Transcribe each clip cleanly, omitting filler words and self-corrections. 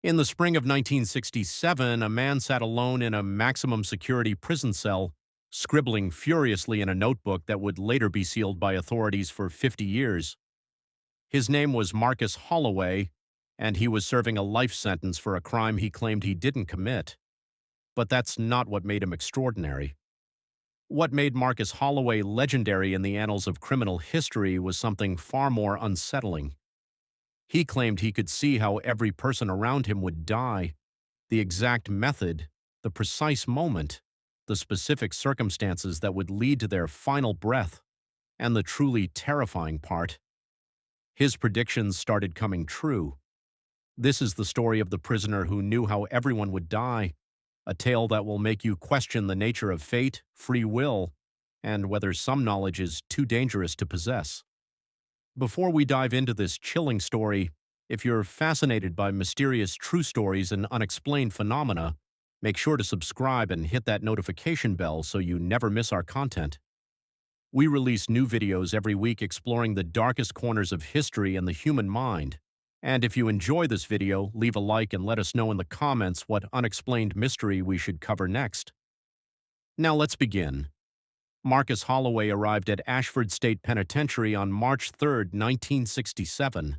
In the spring of 1967, a man sat alone in a maximum security prison cell, scribbling furiously in a notebook that would later be sealed by authorities for 50 years. His name was Marcus Holloway, and he was serving a life sentence for a crime he claimed he didn't commit. But that's not what made him extraordinary. What made Marcus Holloway legendary in the annals of criminal history was something far more unsettling. He claimed he could see how every person around him would die, the exact method, the precise moment, the specific circumstances that would lead to their final breath, and the truly terrifying part. His predictions started coming true. This is the story of the prisoner who knew how everyone would die, a tale that will make you question the nature of fate, free will, and whether some knowledge is too dangerous to possess. Before we dive into this chilling story, if you're fascinated by mysterious true stories and unexplained phenomena, make sure to subscribe and hit that notification bell so you never miss our content. We release new videos every week exploring the darkest corners of history and the human mind. And if you enjoy this video, leave a like and let us know in the comments what unexplained mystery we should cover next. Now let's begin. Marcus Holloway arrived at Ashford State Penitentiary on March 3, 1967.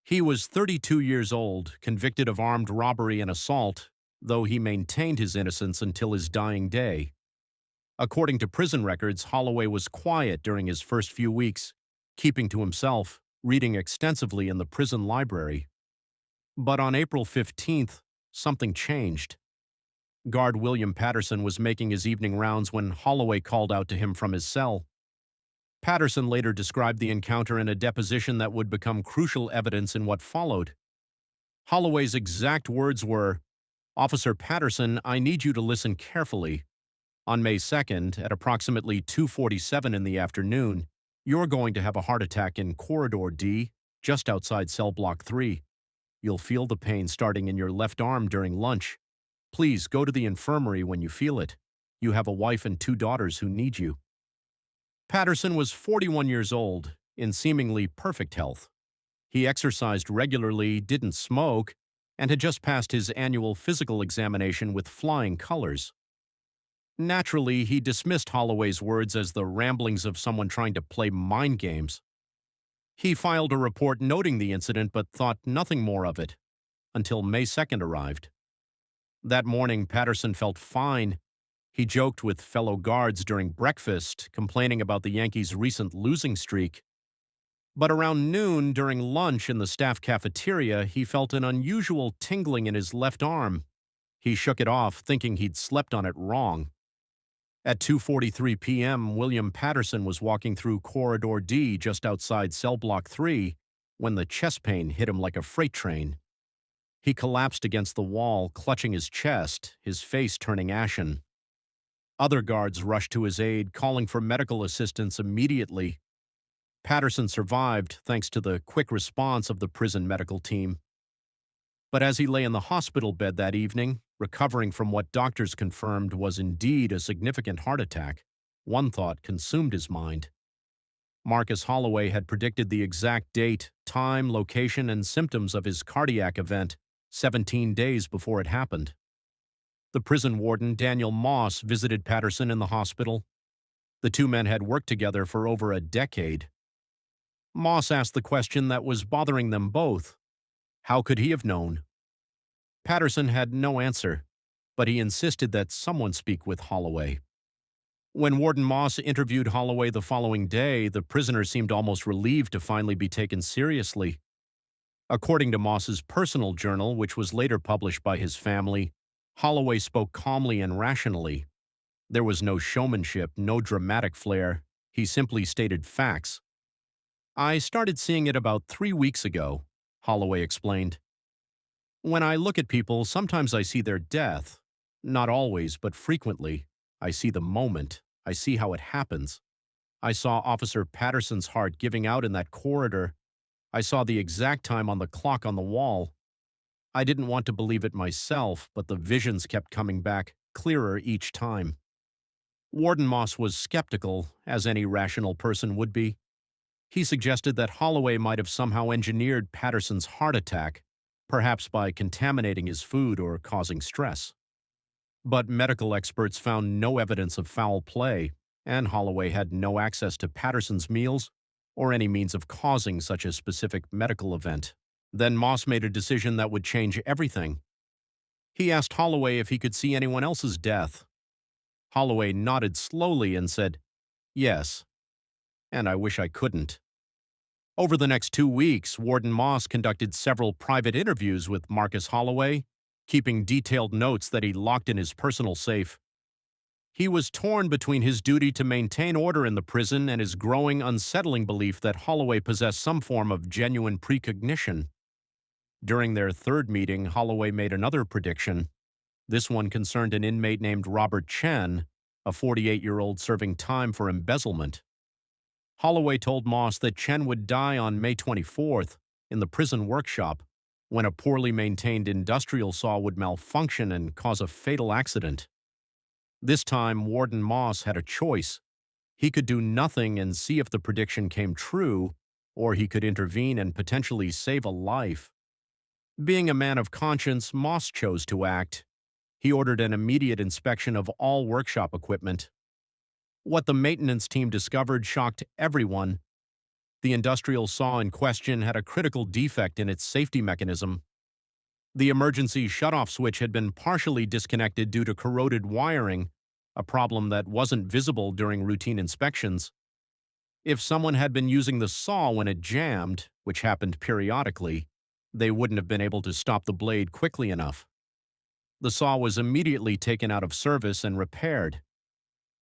He was 32 years old, convicted of armed robbery and assault, though he maintained his innocence until his dying day. According to prison records, Holloway was quiet during his first few weeks, keeping to himself, reading extensively in the prison library. But on April 15th, something changed. Guard William Patterson was making his evening rounds when Holloway called out to him from his cell. Patterson later described the encounter in a deposition that would become crucial evidence in what followed. Holloway's exact words were, "Officer Patterson, I need you to listen carefully. On May 2nd, at approximately 2:47 in the afternoon, you're going to have a heart attack in Corridor D, just outside cell block 3. You'll feel the pain starting in your left arm during lunch. Please go to the infirmary when you feel it. You have a wife and 2 daughters who need you." Patterson was 41 years old, in seemingly perfect health. He exercised regularly, didn't smoke, and had just passed his annual physical examination with flying colors. Naturally, he dismissed Holloway's words as the ramblings of someone trying to play mind games. He filed a report noting the incident but thought nothing more of it, until May 2nd arrived. That morning, Patterson felt fine. He joked with fellow guards during breakfast, complaining about the Yankees' recent losing streak. But around noon, during lunch in the staff cafeteria, he felt an unusual tingling in his left arm. He shook it off, thinking he'd slept on it wrong. At 2:43 p.m., William Patterson was walking through Corridor D just outside cell block 3 when the chest pain hit him like a freight train. He collapsed against the wall, clutching his chest, his face turning ashen. Other guards rushed to his aid, calling for medical assistance immediately. Patterson survived thanks to the quick response of the prison medical team. But as he lay in the hospital bed that evening, recovering from what doctors confirmed was indeed a significant heart attack, one thought consumed his mind. Marcus Holloway had predicted the exact date, time, location, and symptoms of his cardiac event 17 days before it happened. The prison warden, Daniel Moss, visited Patterson in the hospital. The two men had worked together for over a decade. Moss asked the question that was bothering them both. How could he have known? Patterson had no answer, but he insisted that someone speak with Holloway. When Warden Moss interviewed Holloway the following day, the prisoner seemed almost relieved to finally be taken seriously. According to Moss's personal journal, which was later published by his family, Holloway spoke calmly and rationally. There was no showmanship, no dramatic flair. He simply stated facts. "I started seeing it about 3 weeks ago," Holloway explained. "When I look at people, sometimes I see their death. Not always, but frequently. I see the moment. I see how it happens. I saw Officer Patterson's heart giving out in that corridor. I saw the exact time on the clock on the wall. I didn't want to believe it myself, but the visions kept coming back, clearer each time." Warden Moss was skeptical, as any rational person would be. He suggested that Holloway might have somehow engineered Patterson's heart attack, perhaps by contaminating his food or causing stress. But medical experts found no evidence of foul play, and Holloway had no access to Patterson's meals or any means of causing such a specific medical event. Then Moss made a decision that would change everything. He asked Holloway if he could see anyone else's death. Holloway nodded slowly and said, "Yes, and I wish I couldn't." Over the next 2 weeks, Warden Moss conducted several private interviews with Marcus Holloway, keeping detailed notes that he locked in his personal safe. He was torn between his duty to maintain order in the prison and his growing, unsettling belief that Holloway possessed some form of genuine precognition. During their third meeting, Holloway made another prediction. This one concerned an inmate named Robert Chen, a 48-year-old serving time for embezzlement. Holloway told Moss that Chen would die on May 24th in the prison workshop when a poorly maintained industrial saw would malfunction and cause a fatal accident. This time, Warden Moss had a choice. He could do nothing and see if the prediction came true, or he could intervene and potentially save a life. Being a man of conscience, Moss chose to act. He ordered an immediate inspection of all workshop equipment. What the maintenance team discovered shocked everyone. The industrial saw in question had a critical defect in its safety mechanism. The emergency shutoff switch had been partially disconnected due to corroded wiring, a problem that wasn't visible during routine inspections. If someone had been using the saw when it jammed, which happened periodically, they wouldn't have been able to stop the blade quickly enough. The saw was immediately taken out of service and repaired.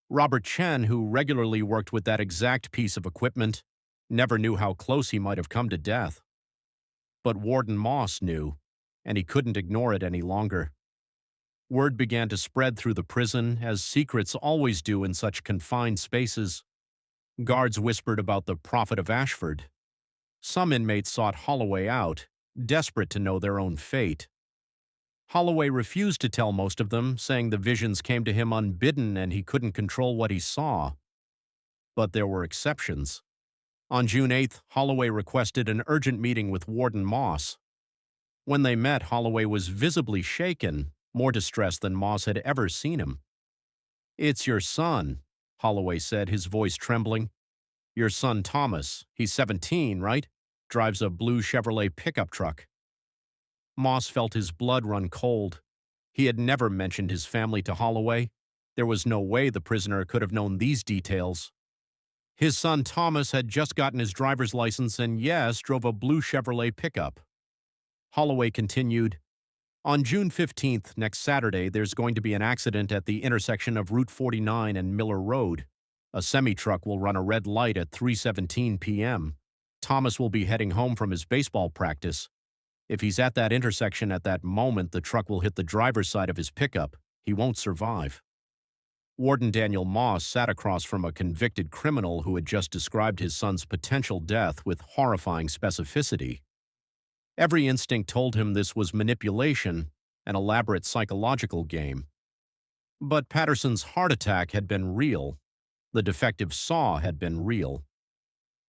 Robert Chen, who regularly worked with that exact piece of equipment, never knew how close he might have come to death. But Warden Moss knew, and he couldn't ignore it any longer. Word began to spread through the prison, as secrets always do in such confined spaces. Guards whispered about the Prophet of Ashford. Some inmates sought Holloway out, desperate to know their own fate. Holloway refused to tell most of them, saying the visions came to him unbidden and he couldn't control what he saw. But there were exceptions. On June 8th, Holloway requested an urgent meeting with Warden Moss. When they met, Holloway was visibly shaken, more distressed than Moss had ever seen him. "It's your son," Holloway said, his voice trembling. "Your son Thomas. He's 17, right? Drives a blue Chevrolet pickup truck." Moss felt his blood run cold. He had never mentioned his family to Holloway. There was no way the prisoner could have known these details. His son Thomas had just gotten his driver's license and, yes, drove a blue Chevrolet pickup. Holloway continued, "On June 15th, next Saturday, there's going to be an accident at the intersection of Route 49 and Miller Road. A semi-truck will run a red light at 3:17 p.m. Thomas will be heading home from his baseball practice. If he's at that intersection at that moment, the truck will hit the driver's side of his pickup. He won't survive." Warden Daniel Moss sat across from a convicted criminal who had just described his son's potential death with horrifying specificity. Every instinct told him this was manipulation, an elaborate psychological game. But Patterson's heart attack had been real. The defective saw had been real.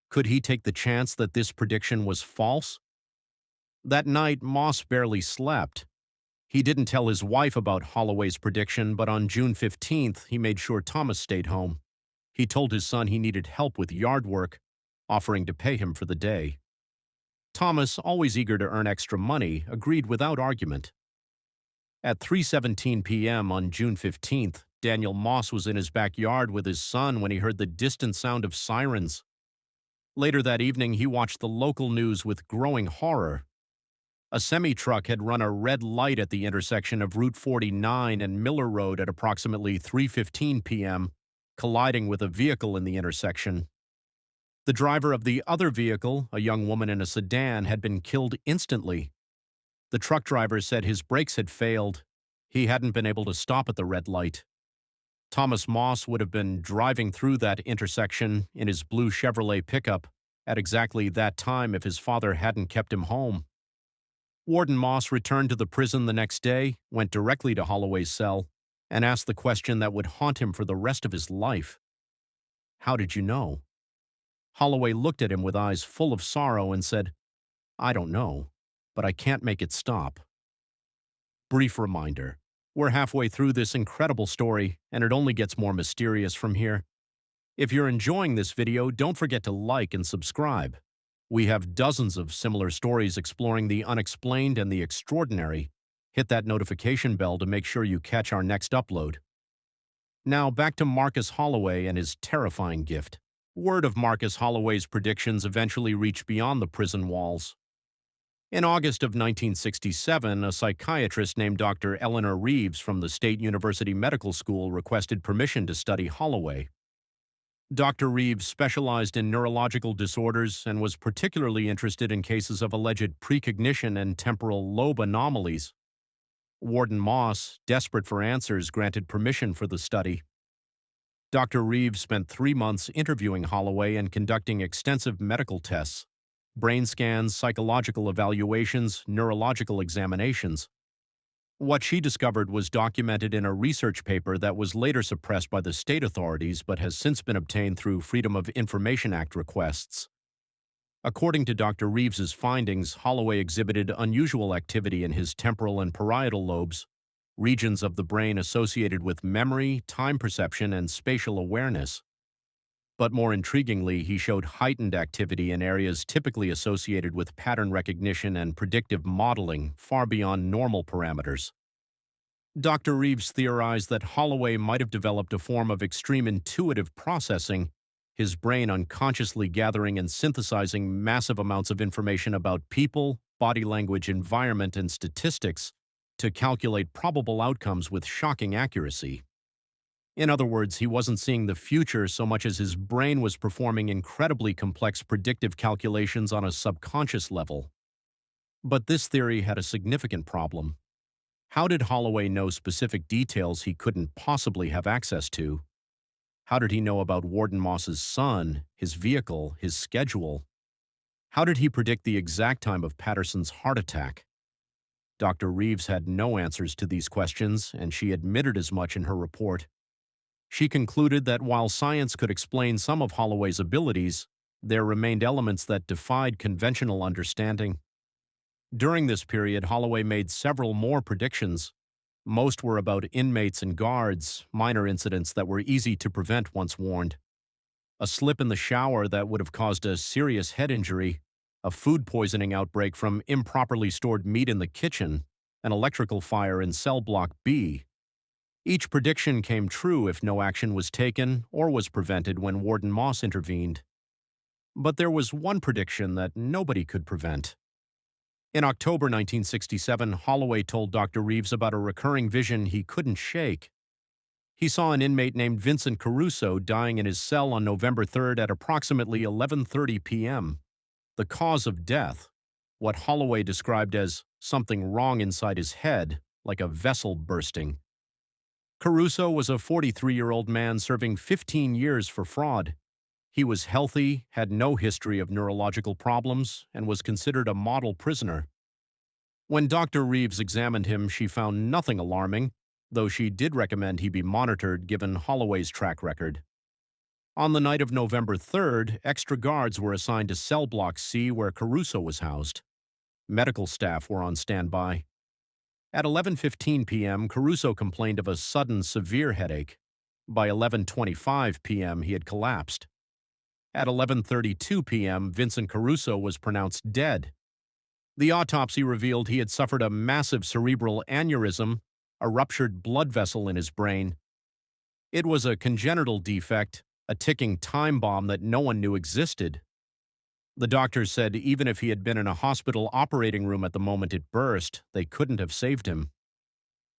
Could he take the chance that this prediction was false? That night, Moss barely slept. He didn't tell his wife about Holloway's prediction, but on June 15th, he made sure Thomas stayed home. He told his son he needed help with yard work, offering to pay him for the day. Thomas, always eager to earn extra money, agreed without argument. At 3:17 p.m. on June 15th, Daniel Moss was in his backyard with his son when he heard the distant sound of sirens. Later that evening, he watched the local news with growing horror. A semi-truck had run a red light at the intersection of Route 49 and Miller Road at approximately 3:15 p.m., colliding with a vehicle in the intersection. The driver of the other vehicle, a young woman in a sedan, had been killed instantly. The truck driver said his brakes had failed. He hadn't been able to stop at the red light. Thomas Moss would have been driving through that intersection in his blue Chevrolet pickup at exactly that time if his father hadn't kept him home. Warden Moss returned to the prison the next day, went directly to Holloway's cell, and asked the question that would haunt him for the rest of his life. "How did you know?" Holloway looked at him with eyes full of sorrow and said, "I don't know. but I can't make it stop. Brief reminder. We're halfway through this incredible story, and it only gets more mysterious from here. If you're enjoying this video, don't forget to like and subscribe. We have dozens of similar stories exploring the unexplained and the extraordinary. Hit that notification bell to make sure you catch our next upload. Now back to Marcus Holloway and his terrifying gift. Word of Marcus Holloway's predictions eventually reached beyond the prison walls. In August of 1967, a psychiatrist named Dr. Eleanor Reeves from the State University Medical School requested permission to study Holloway. Dr. Reeves specialized in neurological disorders and was particularly interested in cases of alleged precognition and temporal lobe anomalies. Warden Moss, desperate for answers, granted permission for the study. Dr. Reeves spent 3 months interviewing Holloway and conducting extensive medical tests, brain scans, psychological evaluations, neurological examinations. What she discovered was documented in a research paper that was later suppressed by the state authorities but has since been obtained through Freedom of Information Act requests. According to Dr. Reeves's findings, Holloway exhibited unusual activity in his temporal and parietal lobes, regions of the brain associated with memory, time perception, and spatial awareness. But more intriguingly, he showed heightened activity in areas typically associated with pattern recognition and predictive modeling, far beyond normal parameters. Dr. Reeves theorized that Holloway might have developed a form of extreme intuitive processing, his brain unconsciously gathering and synthesizing massive amounts of information about people, body language, environment, and statistics to calculate probable outcomes with shocking accuracy. In other words, he wasn't seeing the future so much as his brain was performing incredibly complex predictive calculations on a subconscious level. But this theory had a significant problem. How did Holloway know specific details he couldn't possibly have access to? How did he know about Warden Moss's son, his vehicle, his schedule? How did he predict the exact time of Patterson's heart attack? Dr. Reeves had no answers to these questions, and she admitted as much in her report. She concluded that while science could explain some of Holloway's abilities, there remained elements that defied conventional understanding. During this period, Holloway made several more predictions. Most were about inmates and guards, minor incidents that were easy to prevent once warned. A slip in the shower that would have caused a serious head injury, a food poisoning outbreak from improperly stored meat in the kitchen, an electrical fire in cell block B. Each prediction came true if no action was taken or was prevented when Warden Moss intervened. But there was one prediction that nobody could prevent. In October 1967, Holloway told Dr. Reeves about a recurring vision he couldn't shake. He saw an inmate named Vincent Caruso dying in his cell on November 3rd at approximately 11:30 p.m. The cause of death, what Holloway described as something wrong inside his head, like a vessel bursting. Caruso was a 43-year-old man serving 15 years for fraud. He was healthy, had no history of neurological problems, and was considered a model prisoner. When Dr. Reeves examined him, she found nothing alarming, though she did recommend he be monitored given Holloway's track record. On the night of November 3rd, extra guards were assigned to cell block C where Caruso was housed. Medical staff were on standby. At 11:15 p.m., Caruso complained of a sudden severe headache. By 11:25 p.m., he had collapsed. At 11:32 p.m., Vincent Caruso was pronounced dead. The autopsy revealed he had suffered a massive cerebral aneurysm, a ruptured blood vessel in his brain. It was a congenital defect, a ticking time bomb that no one knew existed. The doctors said even if he had been in a hospital operating room at the moment it burst, they couldn't have saved him.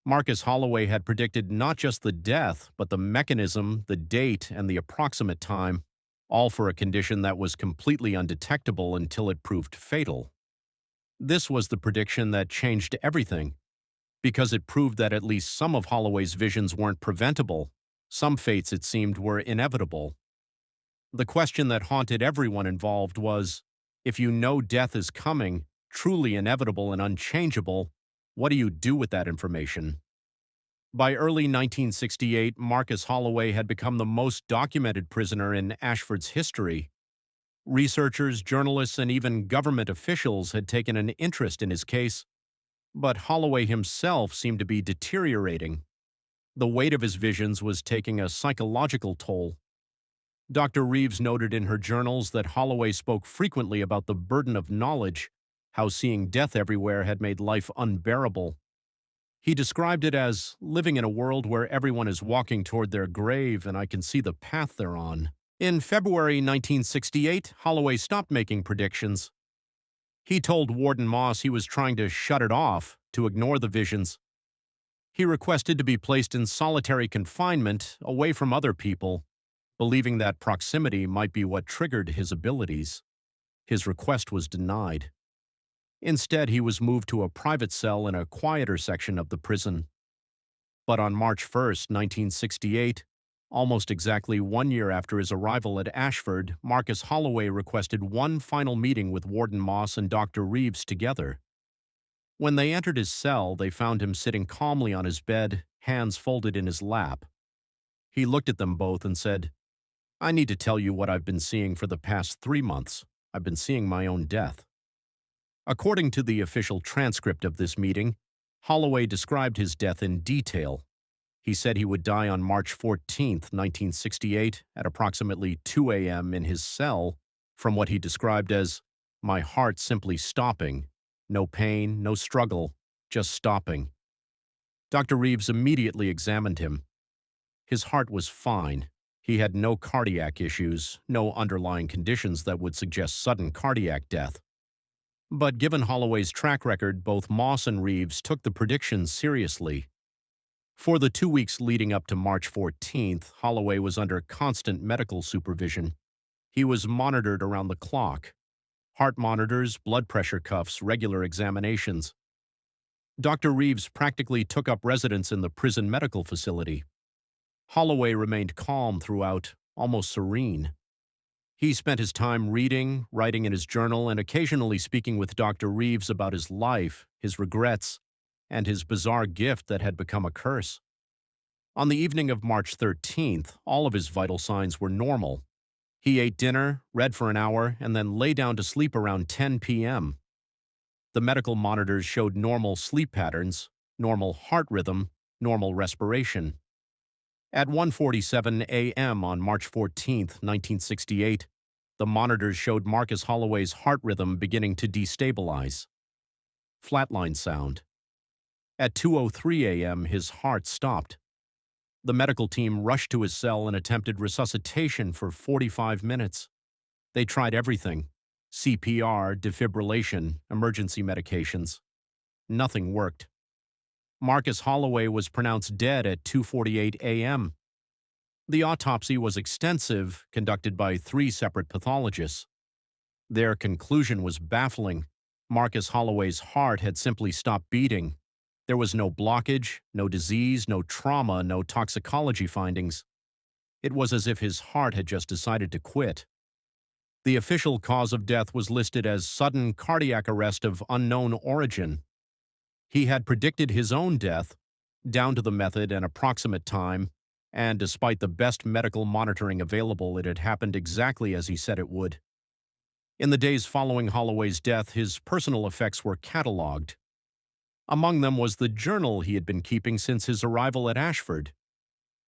Marcus Holloway had predicted not just the death, but the mechanism, the date, and the approximate time, all for a condition that was completely undetectable until it proved fatal. This was the prediction that changed everything, because it proved that at least some of Holloway's visions weren't preventable. Some fates, it seemed, were inevitable. The question that haunted everyone involved was, if you know death is coming, truly inevitable and unchangeable, what do you do with that information? By early 1968, Marcus Holloway had become the most documented prisoner in Ashford's history. Researchers, journalists, and even government officials had taken an interest in his case, but Holloway himself seemed to be deteriorating. The weight of his visions was taking a psychological toll. Dr. Reeves noted in her journals that Holloway spoke frequently about the burden of knowledge, how seeing death everywhere had made life unbearable. He described it as living in a world where everyone is walking toward their grave and I can see the path they're on. In February 1968, Holloway stopped making predictions. He told Warden Moss he was trying to shut it off, to ignore the visions. He requested to be placed in solitary confinement, away from other people, believing that proximity might be what triggered his abilities. His request was denied. Instead, he was moved to a private cell in a quieter section of the prison. But on March 1st, 1968, almost exactly 1 year after his arrival at Ashford, Marcus Holloway requested one final meeting with Warden Moss and Dr. Reeves together. When they entered his cell, they found him sitting calmly on his bed, hands folded in his lap. He looked at them both and said, "I need to tell you what I've been seeing for the past 3 months. I've been seeing my own death." According to the official transcript of this meeting, Holloway described his death in detail. He said he would die on March 14, 1968, at approximately 2 a.m. in his cell, from what he described as, "my heart simply stopping. No pain, no struggle, just stopping." Dr. Reeves immediately examined him. His heart was fine. He had no cardiac issues, no underlying conditions that would suggest sudden cardiac death. But given Holloway's track record, both Moss and Reeves took the predictions seriously. For the 2 weeks leading up to March 14th, Holloway was under constant medical supervision. He was monitored around the clock. Heart monitors, blood pressure cuffs, regular examinations. Dr. Reeves practically took up residence in the prison medical facility. Holloway remained calm throughout, almost serene. He spent his time reading, writing in his journal, and occasionally speaking with Dr. Reeves about his life, his regrets, and his bizarre gift that had become a curse. On the evening of March 13th, all of his vital signs were normal. He ate dinner, read for an hour, and then lay down to sleep around 10 p.m. The medical monitors showed normal sleep patterns, normal heart rhythm, normal respiration. At 1:47 a.m. on March 14, 1968, the monitors showed Marcus Holloway's heart rhythm beginning to destabilize. Flatline sound. At 2:03 a.m., his heart stopped. The medical team rushed to his cell and attempted resuscitation for 45 minutes. They tried everything: CPR, defibrillation, emergency medications. Nothing worked. Marcus Holloway was pronounced dead at 2:48 a.m. The autopsy was extensive, conducted by 3 separate pathologists. Their conclusion was baffling. Marcus Holloway's heart had simply stopped beating. There was no blockage, no disease, no trauma, no toxicology findings. It was as if his heart had just decided to quit. The official cause of death was listed as sudden cardiac arrest of unknown origin. He had predicted his own death, down to the method and approximate time, and despite the best medical monitoring available, it had happened exactly as he said it would. In the days following Holloway's death, his personal effects were catalogued. Among them was the journal he had been keeping since his arrival at Ashford.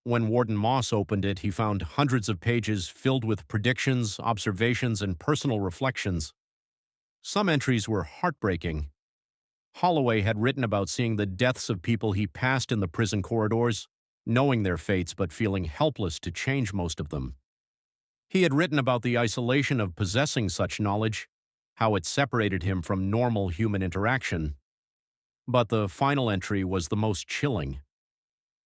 When Warden Moss opened it, he found hundreds of pages filled with predictions, observations, and personal reflections. Some entries were heartbreaking. Holloway had written about seeing the deaths of people he passed in the prison corridors, knowing their fates but feeling helpless to change most of them. He had written about the isolation of possessing such knowledge, how it separated him from normal human interaction. But the final entry was the most chilling.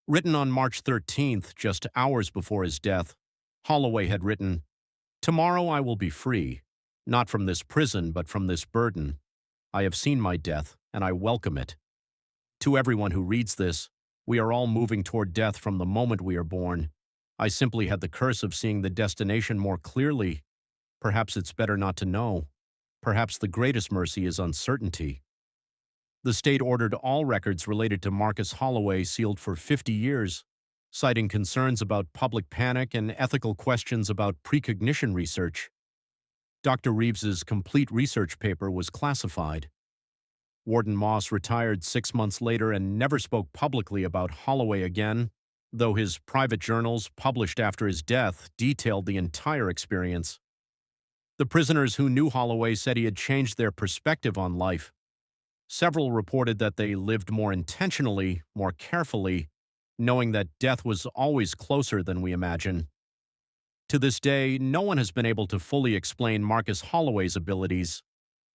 Written on March 13th, just hours before his death, Holloway had written, "Tomorrow I will be free, not from this prison but from this burden. I have seen my death, and I welcome it." To everyone who reads this, we are all moving toward death from the moment we are born. I simply had the curse of seeing the destination more clearly. Perhaps it's better not to know. Perhaps the greatest mercy is uncertainty. The state ordered all records related to Marcus Holloway sealed for 50 years, citing concerns about public panic and ethical questions about precognition research. Dr. Reeves's complete research paper was classified. Warden Moss retired 6 months later and never spoke publicly about Holloway again, though his private journals, published after his death, detailed the entire experience. The prisoners who knew Holloway said he had changed their perspective on life. Several reported that they lived more intentionally, more carefully, knowing that death was always closer than we imagine. To this day, no one has been able to fully explain Marcus Holloway's abilities.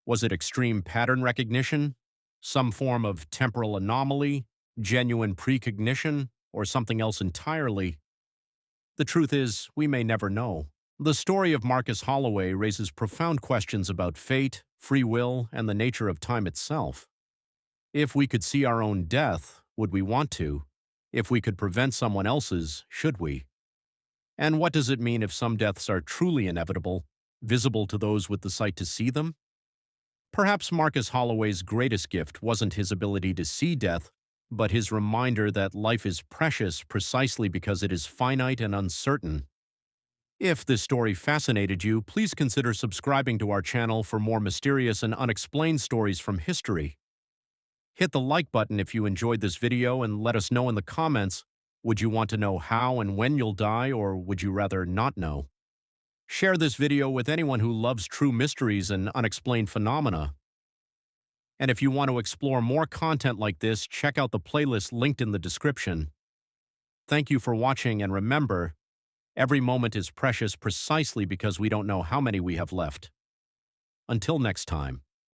Was it extreme pattern recognition, some form of temporal anomaly, genuine precognition, or something else entirely? The truth is, we may never know. The story of Marcus Holloway raises profound questions about fate, free will, and the nature of time itself. If we could see our own death, would we want to? If we could prevent someone else's, should we? And what does it mean if some deaths are truly inevitable, visible to those with the sight to see them? Perhaps Marcus Holloway's greatest gift wasn't his ability to see death, but his reminder that life is precious precisely because it is finite and uncertain. If this story fascinated you, please consider subscribing to our channel for more mysterious and unexplained stories from history. Hit the like button if you enjoyed this video and let us know in the comments, would you want to know how and when you'll die, or would you rather not know? Share this video with anyone who loves true mysteries and unexplained phenomena. And if you want to explore more content like this, check out the playlist linked in the description. Thank you for watching, and remember, every moment is precious precisely because we don't know how many we have left. Until next time.